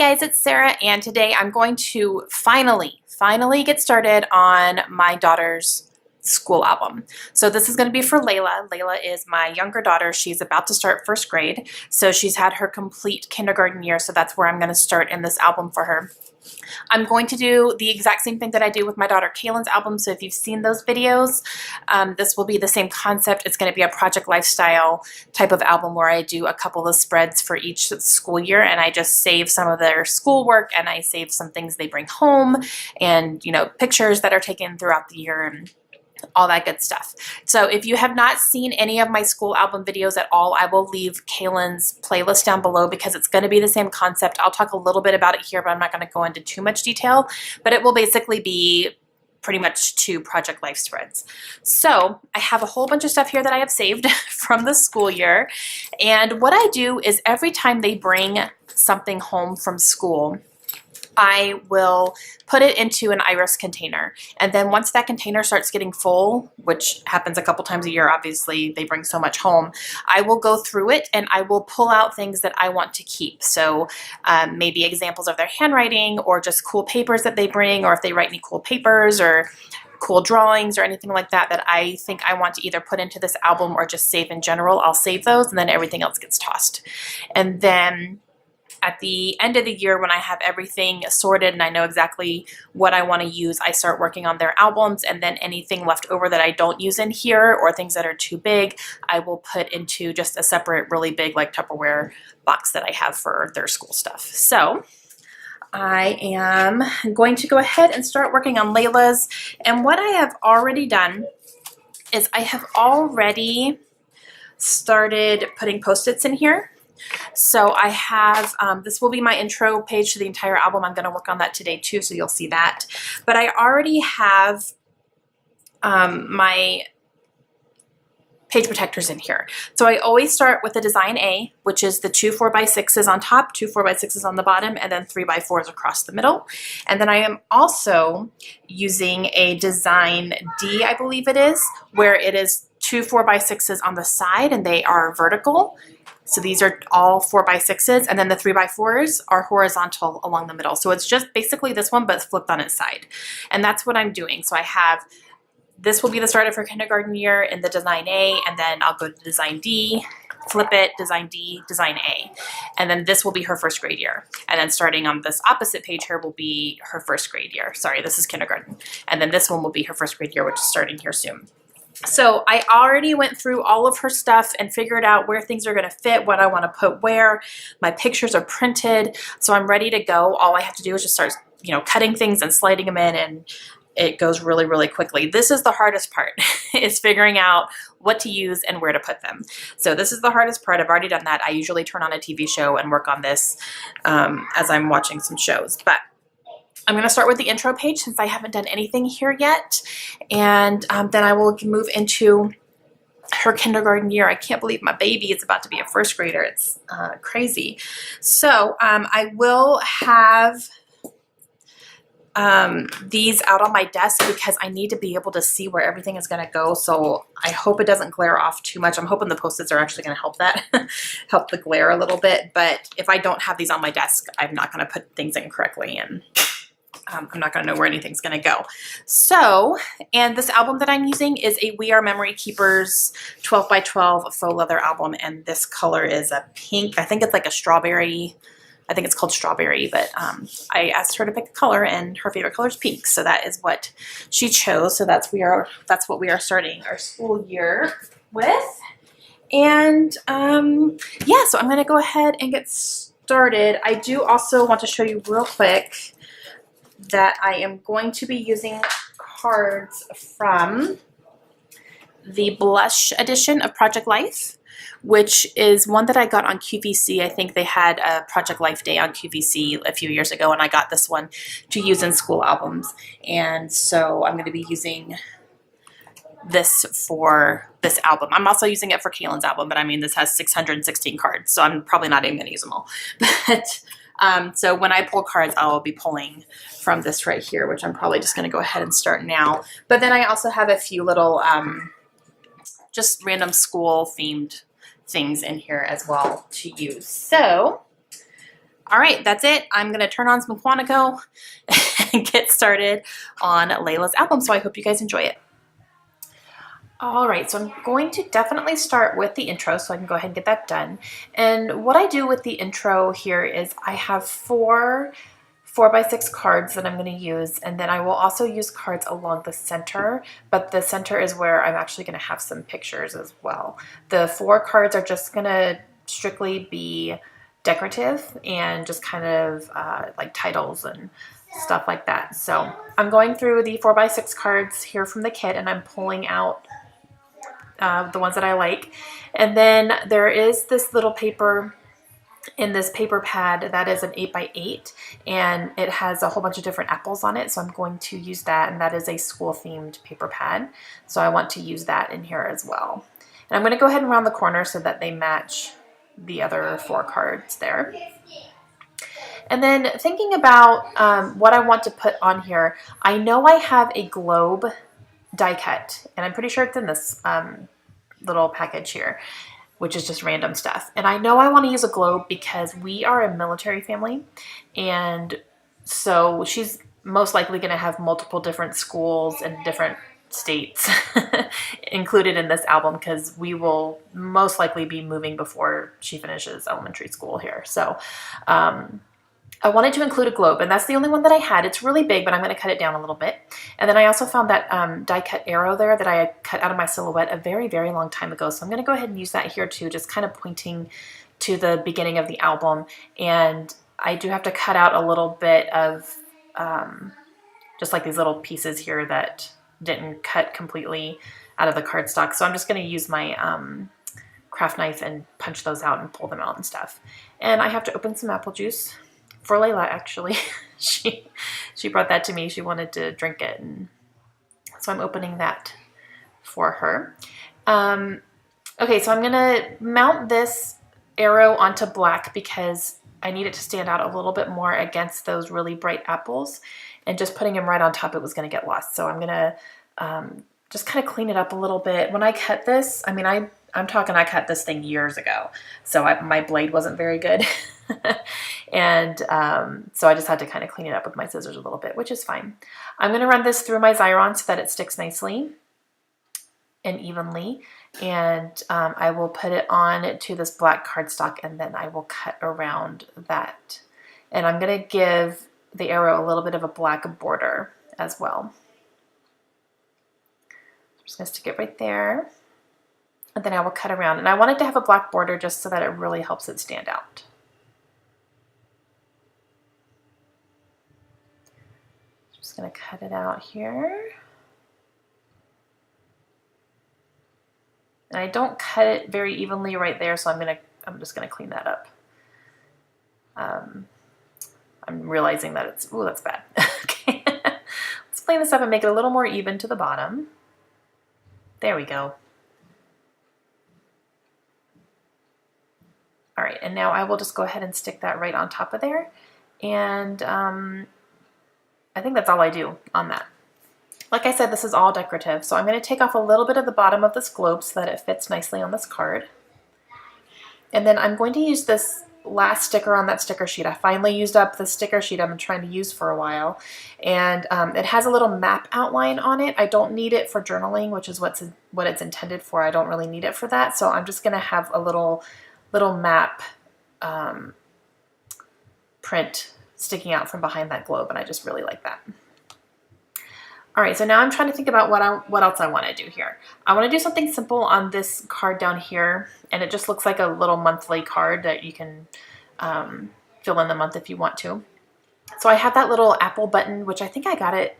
guys, it's Sarah, and today I'm going to finally get started on my daughter's school album. So this is going to be for Layla. Layla is my younger daughter. She's about to start first grade, so she's had her complete kindergarten year, so that's where I'm going to start in this album for her. I'm going to do the exact same thing that I do with my daughter Kaylin's album, so if you've seen those videos, this will be the same concept. It's going to be a project lifestyle type of album where I do a couple of spreads for each school year, and I just save some of their schoolwork, and I save some things they bring home, and, you know, pictures that are taken throughout the year, and all that good stuff. So if you have not seen any of my school album videos at all, I will leave Kaylin's playlist down below because it's going to be the same concept. I'll talk a little bit about it here, but I'm not going to go into too much detail. But it will basically be pretty much 2 project life spreads. So I have a whole bunch of stuff here that I have saved from the school year. And what I do is every time they bring something home from school, I will put it into an iris container, and then once that container starts getting full, which happens a couple times a year, obviously they bring so much home, I will go through it and I will pull out things that I want to keep. So maybe examples of their handwriting, or just cool papers that they bring, or if they write me cool papers or cool drawings or anything like that that I think I want to either put into this album or just save in general, I'll save those, and then everything else gets tossed. And then at the end of the year, when I have everything sorted and I know exactly what I want to use, I start working on their albums, and then anything left over that I don't use in here or things that are too big, I will put into just a separate really big like Tupperware box that I have for their school stuff. So I am going to go ahead and start working on Layla's, and what I have already done is I have already started putting Post-its in here. So I have, this will be my intro page to the entire album. I'm going to work on that today too, so you'll see that. But I already have my page protectors in here. So I always start with the design A, which is the 2 4x6s on top, 2 4x6s on the bottom, and then 3x4s across the middle. And then I am also using a design D, I believe it is, where it is 2 4x6s on the side, and they are vertical. So these are all 4x6s, and then the 3x4s are horizontal along the middle. So it's just basically this one, but flipped on its side. And that's what I'm doing. So I have, this will be the start of her kindergarten year in the design A, and then I'll go to design D, flip it, design D, design A. And then this will be her first grade year. And then starting on this opposite page here will be her first grade year. Sorry, this is kindergarten. And then this one will be her first grade year, which is starting here soon. So I already went through all of her stuff and figured out where things are going to fit, what I want to put where. My pictures are printed, so I'm ready to go. All I have to do is just start, you know, cutting things and sliding them in, and it goes really, really quickly. This is the hardest part, is figuring out what to use and where to put them. So this is the hardest part. I've already done that. I usually turn on a TV show and work on this as I'm watching some shows. But I'm going to start with the intro page since I haven't done anything here yet, and then I will move into her kindergarten year. I can't believe my baby is about to be a first grader. It's crazy. So I will have these out on my desk because I need to be able to see where everything is going to go. So I hope it doesn't glare off too much. I'm hoping the Post-its are actually going to help that, help the glare a little bit. But if I don't have these on my desk, I'm not going to put things in correctly, and I'm not going to know where anything's going to go. So, and this album that I'm using is a We Are Memory Keepers 12x12 faux leather album, and this color is a pink. I think it's like a strawberry. I think it's called strawberry, but I asked her to pick a color, and her favorite color is pink, so that is what she chose. So that's what we are starting our school year with. And yeah, so I'm going to go ahead and get started. I do also want to show you real quick that I am going to be using cards from the Blush edition of Project Life, which is one that I got on QVC. I think they had a Project Life Day on QVC a few years ago, and I got this one to use in school albums. And so I'm going to be using this for this album. I'm also using it for Kaylin's album, but I mean, this has 616 cards, so I'm probably not even going to use them all. But so when I pull cards, I'll be pulling from this right here, which I'm probably just going to go ahead and start now. But then I also have a few little just random school themed things in here as well to use. So All right, that's it. I'm gonna turn on some Quantico and get started on Layla's album, so I hope you guys enjoy it. All right, so I'm going to definitely start with the intro so I can go ahead and get that done. And what I do with the intro here is I have four 4x6 cards that I'm going to use, and then I will also use cards along the center, but the center is where I'm actually going to have some pictures as well. The 4 cards are just going to strictly be decorative and just kind of like titles and stuff like that. So I'm going through the 4x6 cards here from the kit, and I'm pulling out the ones that I like. And then there is this little paper in this paper pad that is an 8x8, and it has a whole bunch of different apples on it, so I'm going to use that, and that is a school themed paper pad, so I want to use that in here as well. And I'm going to go ahead and round the corner so that they match the other 4 cards there. And then thinking about what I want to put on here, I know I have a globe die cut, and I'm pretty sure it's in this little package here, which is just random stuff. And I know I want to use a globe because we are a military family, and so she's most likely going to have multiple different schools and different states included in this album, because we will most likely be moving before she finishes elementary school here. So I wanted to include a globe, and that's the only one that I had. It's really big, but I'm going to cut it down a little bit. And then I also found that die cut arrow there that I had cut out of my silhouette a very, very long time ago. So I'm going to go ahead and use that here too, just kind of pointing to the beginning of the album. And I do have to cut out a little bit of just like these little pieces here that didn't cut completely out of the cardstock. So I'm just going to use my craft knife and punch those out and pull them out and stuff. And I have to open some apple juice. For Layla, actually. she brought that to me. She wanted to drink it, and so I'm opening that for her. Okay, so I'm going to mount this arrow onto black because I need it to stand out a little bit more against those really bright apples, and just putting them right on top, it was going to get lost. So I'm going to just kind of clean it up a little bit. When I cut this, I mean, I'm talking I cut this thing years ago, so my blade wasn't very good. And so I just had to kind of clean it up with my scissors a little bit, which is fine. I'm going to run this through my Xyron so that it sticks nicely and evenly. And I will put it on to this black cardstock, and then I will cut around that. And I'm going to give the arrow a little bit of a black border as well. I'm just going to stick it right there. And then I will cut around. And I want it to have a black border just so that it really helps it stand out. Just going to cut it out here. And I don't cut it very evenly right there, so I'm just going to clean that up. I'm realizing that it's, ooh, that's bad. Okay. Let's clean this up and make it a little more even to the bottom. There we go. All right, and now I will just go ahead and stick that right on top of there. And I think that's all I do on that. Like I said, this is all decorative, so I'm going to take off a little bit of the bottom of this globe so that it fits nicely on this card. And then I'm going to use this last sticker on that sticker sheet. I finally used up the sticker sheet I've been trying to use for a while. And it has a little map outline on it. I don't need it for journaling, which is what it's intended for. I don't really need it for that, so I'm just going to have a little map print sticking out from behind that globe, and I just really like that. All right, so now I'm trying to think about what else I want to do here. I want to do something simple on this card down here, and it just looks like a little monthly card that you can fill in the month if you want to. So I have that little apple button, which I think I got it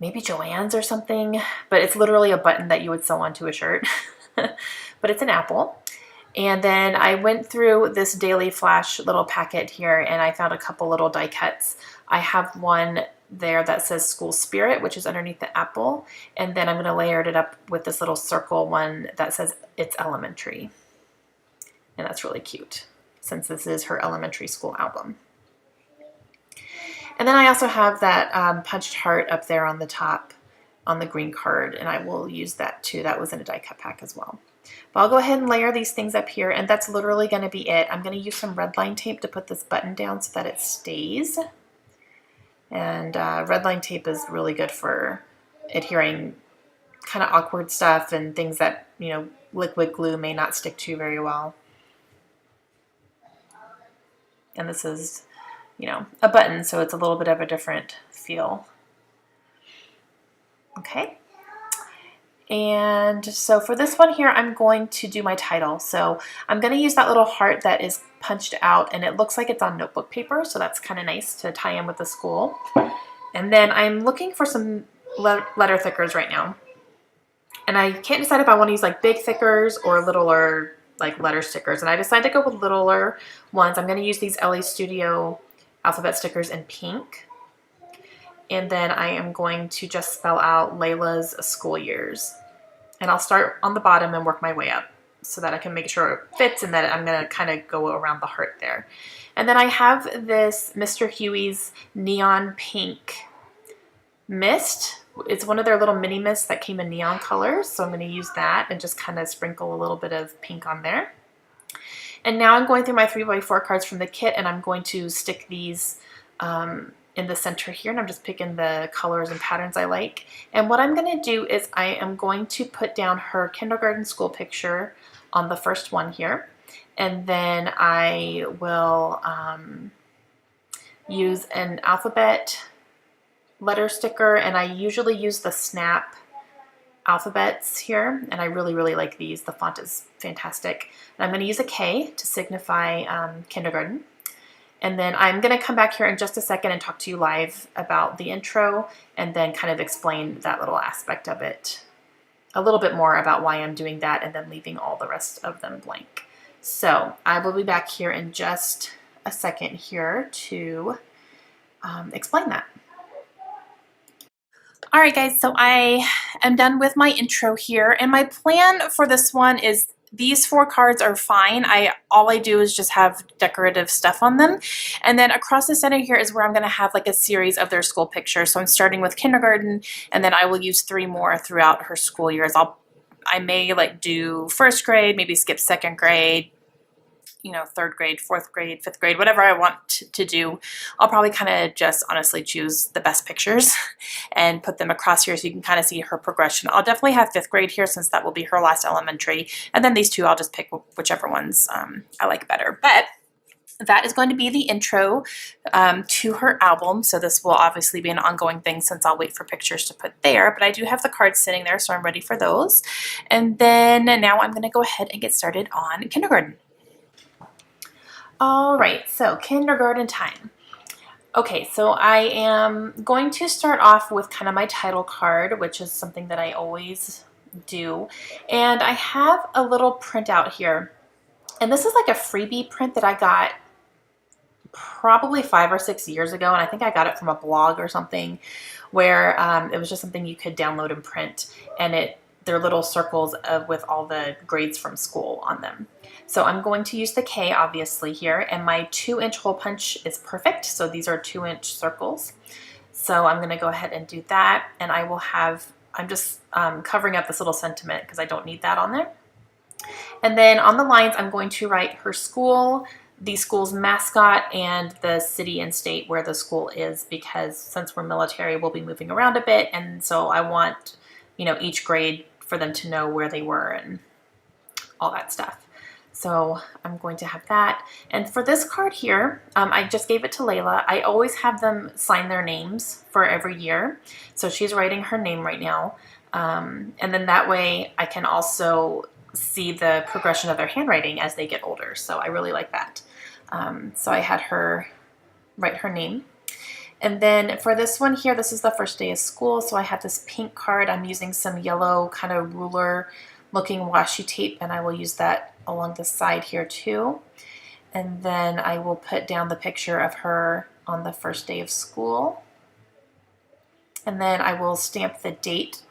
maybe Joann's or something, but it's literally a button that you would sew onto a shirt. But it's an apple. And then I went through this Daily Flash little packet here, and I found a couple little die cuts. I have one there that says School Spirit, which is underneath the apple. And then I'm going to layer it up with this little circle one that says It's Elementary. And that's really cute, since this is her elementary school album. And then I also have that punched heart up there on the top on the green card, and I will use that too. That was in a die cut pack as well. But I'll go ahead and layer these things up here, and that's literally going to be it. I'm going to use some red line tape to put this button down so that it stays. And red line tape is really good for adhering kind of awkward stuff and things that, you know, liquid glue may not stick to very well. And this is, you know, a button, so it's a little bit of a different feel. Okay. And so for this one here, I'm going to do my title. So I'm going to use that little heart that is punched out, and it looks like it's on notebook paper, so that's kind of nice to tie in with the school. And then I'm looking for some letter thickers right now. And I can't decide if I want to use like big thickers or littler like letter stickers. And I decided to go with littler ones. I'm going to use these LA Studio alphabet stickers in pink. And then I am going to just spell out Layla's school years. And I'll start on the bottom and work my way up so that I can make sure it fits, and that I'm going to kind of go around the heart there. And then I have this Mr. Huey's neon pink mist. It's one of their little mini mists that came in neon colors. So I'm going to use that and just kind of sprinkle a little bit of pink on there. And now I'm going through my 3x4 cards from the kit, and I'm going to stick these in the center here, and I'm just picking the colors and patterns I like. And what I'm going to do is I am going to put down her kindergarten school picture on the first one here, and then I will use an alphabet letter sticker, and I usually use the Snap alphabets here, and I really, really like these. The font is fantastic. And I'm going to use a K to signify kindergarten. And then I'm going to come back here in just a second and talk to you live about the intro, and then kind of explain that little aspect of it a little bit more about why I'm doing that, and then leaving all the rest of them blank. So I will be back here in just a second here to explain that. All right, guys, so I am done with my intro here, and my plan for this one is these 4 cards are fine. All I do is just have decorative stuff on them. And then across the center here is where I'm going to have like a series of their school pictures. So I'm starting with kindergarten, and then I will use 3 more throughout her school years. I may like do 1st grade, maybe skip 2nd grade, you know, 3rd grade, 4th grade, 5th grade, whatever I want to do. I'll probably kind of just honestly choose the best pictures and put them across here so you can kind of see her progression. I'll definitely have 5th grade here since that will be her last elementary. And then these 2, I'll just pick whichever ones I like better. But that is going to be the intro to her album. So this will obviously be an ongoing thing since I'll wait for pictures to put there. But I do have the cards sitting there, so I'm ready for those. And then now I'm going to go ahead and get started on kindergarten. All right, so kindergarten time. Okay, so I am going to start off with kind of my title card, which is something that I always do. And I have a little printout here. And this is like a freebie print that I got probably 5 or 6 years ago. And I think I got it from a blog or something where it was just something you could download and print. And they're little circles with all the grades from school on them. So I'm going to use the K obviously here, and my 2-inch hole punch is perfect. So these are 2-inch circles. So I'm going to go ahead and do that, and I'm just covering up this little sentiment because I don't need that on there. And then on the lines, I'm going to write her school, the school's mascot, and the city and state where the school is, because since we're military, we'll be moving around a bit. And so I want, you know, each grade for them to know where they were and all that stuff. So I'm going to have that. And for this card here, I just gave it to Layla. I always have them sign their names for every year. So she's writing her name right now. And then that way I can also see the progression of their handwriting as they get older. So I really like that. So I had her write her name. And then for this one here, this is the first day of school. So I have this pink card. I'm using some yellow kind of ruler looking washi tape, and I will use that along the side here too. And then I will put down the picture of her on the first day of school. And then I will stamp the date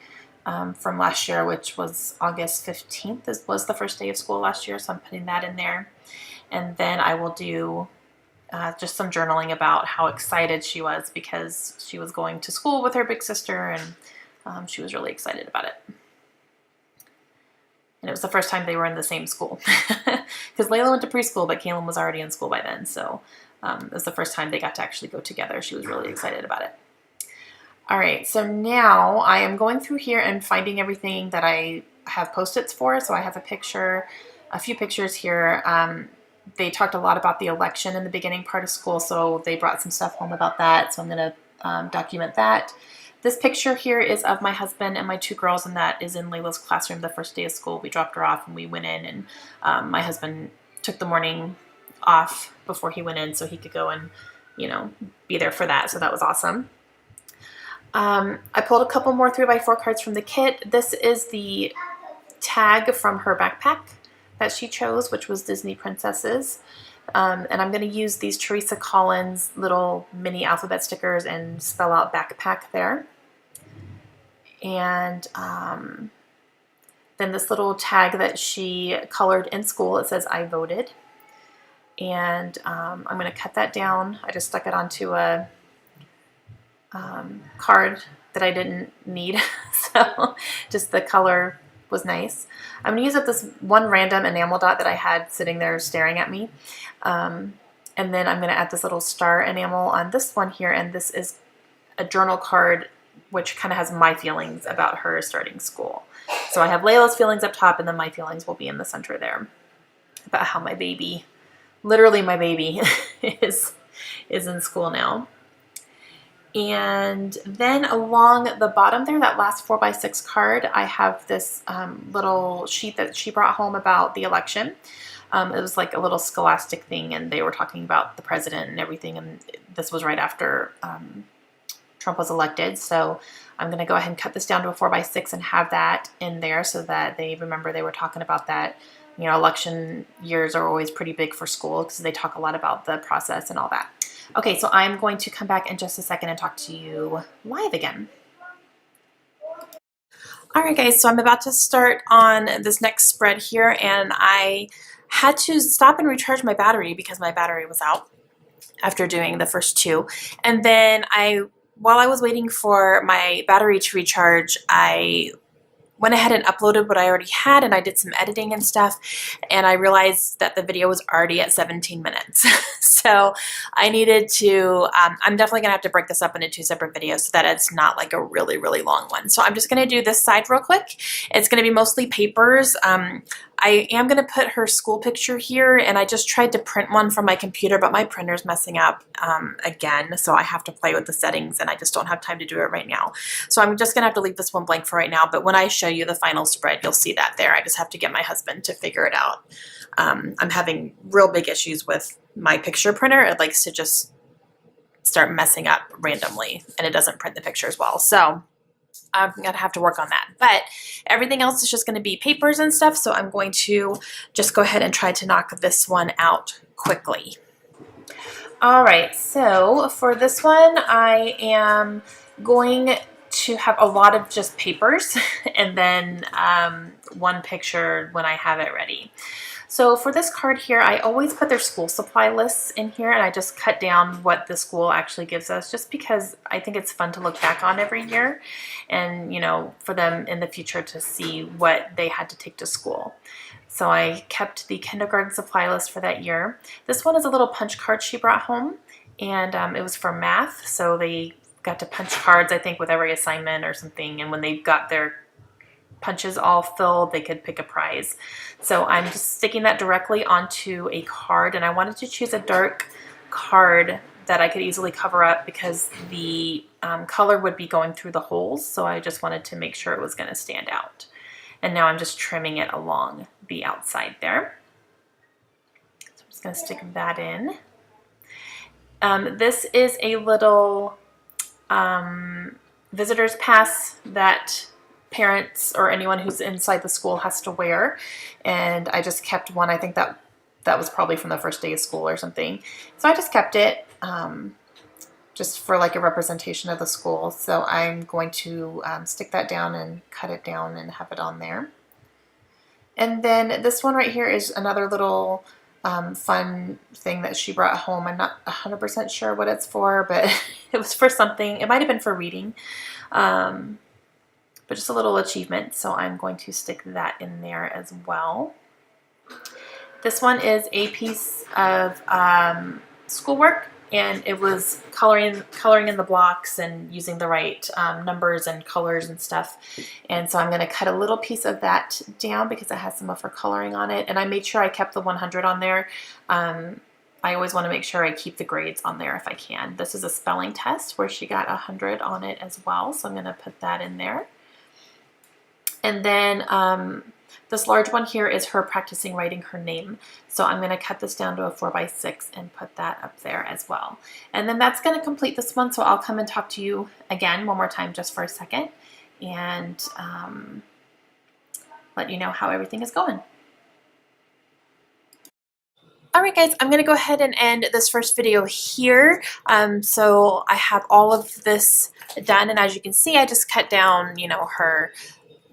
from last year, which was August 15th. This was the first day of school last year, so I'm putting that in there. And then I will do just some journaling about how excited she was because she was going to school with her big sister, and she was really excited about it. And it was the first time they were in the same school. Because Layla went to preschool, but Kaylin was already in school by then. So it was the first time they got to actually go together. She was really excited about it. All right, so now I am going through here and finding everything that I have Post-its for. So I have a few pictures here. They talked a lot about the election in the beginning part of school, so they brought some stuff home about that. So I'm going to document that. This picture here is of my husband and my 2 girls, and that is in Layla's classroom the first day of school. We dropped her off and we went in, and my husband took the morning off before he went in so he could go and, you know, be there for that. So that was awesome. I pulled a couple more 3x4 cards from the kit. This is the tag from her backpack that she chose, which was Disney Princesses. And I'm going to use these Teresa Collins little mini alphabet stickers and spell out backpack there. And then this little tag that she colored in school, it says I voted. And I'm going to cut that down. I just stuck it onto a card that I didn't need. So just the color was nice. I'm going to use up this one random enamel dot that I had sitting there staring at me. And then I'm going to add this little star enamel on this one here. And this is a journal card which kind of has my feelings about her starting school. So I have Layla's feelings up top, and then my feelings will be in the center there about how my baby, literally my baby, is in school now. And then along the bottom there, that last 4x6 card, I have this little sheet that she brought home about the election. It was like a little scholastic thing, and they were talking about the president and everything, and this was right after Trump was elected. So I'm going to go ahead and cut this down to a 4x6 and have that in there so that they remember they were talking about that. You know, election years are always pretty big for school because they talk a lot about the process and all that. Okay, so I'm going to come back in just a second and talk to you live again. All right, guys, so I'm about to start on this next spread here, and I had to stop and recharge my battery because my battery was out after doing the first 2. And then while I was waiting for my battery to recharge, I went ahead and uploaded what I already had, and I did some editing and stuff, and I realized that the video was already at 17 minutes. So I needed to, I'm definitely going to have to break this up into 2 separate videos so that it's not like a really, really long one. So I'm just going to do this side real quick. It's going to be mostly papers. I am going to put her school picture here, and I just tried to print one from my computer, but my printer's messing up again, so I have to play with the settings, and I just don't have time to do it right now. So I'm just going to have to leave this one blank for right now, but when I show you the final spread, you'll see that there. I just have to get my husband to figure it out. I'm having real big issues with my picture printer. It likes to just start messing up randomly, and it doesn't print the pictures well. So I'm going to have to work on that. But everything else is just going to be papers and stuff, so I'm going to just go ahead and try to knock this one out quickly. All right, so for this one, I am going to have a lot of just papers and then one picture when I have it ready. So for this card here, I always put their school supply lists in here, and I just cut down what the school actually gives us just because I think it's fun to look back on every year and, you know, for them in the future to see what they had to take to school. So I kept the kindergarten supply list for that year. This one is a little punch card she brought home, and it was for math. So they got to punch cards, I think, with every assignment or something, and when they got their punches all filled, they could pick a prize. So I'm just sticking that directly onto a card, and I wanted to choose a dark card that I could easily cover up because the color would be going through the holes, so I just wanted to make sure it was going to stand out. And now I'm just trimming it along the outside there. So I'm just going to stick that in. This is a little visitor's pass that parents or anyone who's inside the school has to wear, and I just kept one. I think that was probably from the first day of school or something, so I just kept it just for like a representation of the school. So I'm going to stick that down and cut it down and have it on there. And then this one right here is another little fun thing that she brought home. I'm not 100% sure what it's for, but it was for something. It might have been for reading. but just a little achievement. So I'm going to stick that in there as well. This one is a piece of schoolwork, and it was coloring in the blocks and using the right numbers and colors and stuff. And so I'm going to cut a little piece of that down because it has some of her coloring on it. And I made sure I kept the 100 on there. I always want to make sure I keep the grades on there if I can. This is a spelling test where she got 100 on it as well, so I'm going to put that in there. And then this large one here is her practicing writing her name. So I'm going to cut this down to a 4x6 and put that up there as well. And then that's going to complete this one. So I'll come and talk to you again one more time just for a second and let you know how everything is going. Alright guys, I'm going to go ahead and end this first video here. So I have all of this done, and as you can see, I just cut down, you know, her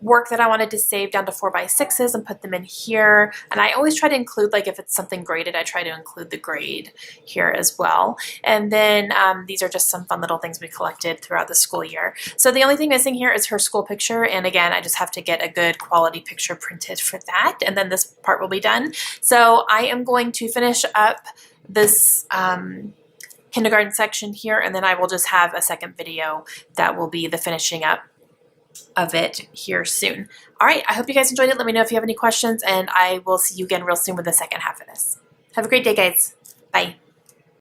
work that I wanted to save down to 4x6s and put them in here. And I always try to include, like if it's something graded, I try to include the grade here as well. And then these are just some fun little things we collected throughout the school year. So the only thing missing here is her school picture. And again, I just have to get a good quality picture printed for that. And then this part will be done. So I am going to finish up this kindergarten section here, and then I will just have a second video that will be the finishing up of it here soon. All right, I hope you guys enjoyed it. Let me know if you have any questions, and I will see you again real soon with the second half of this. Have a great day, guys. Bye.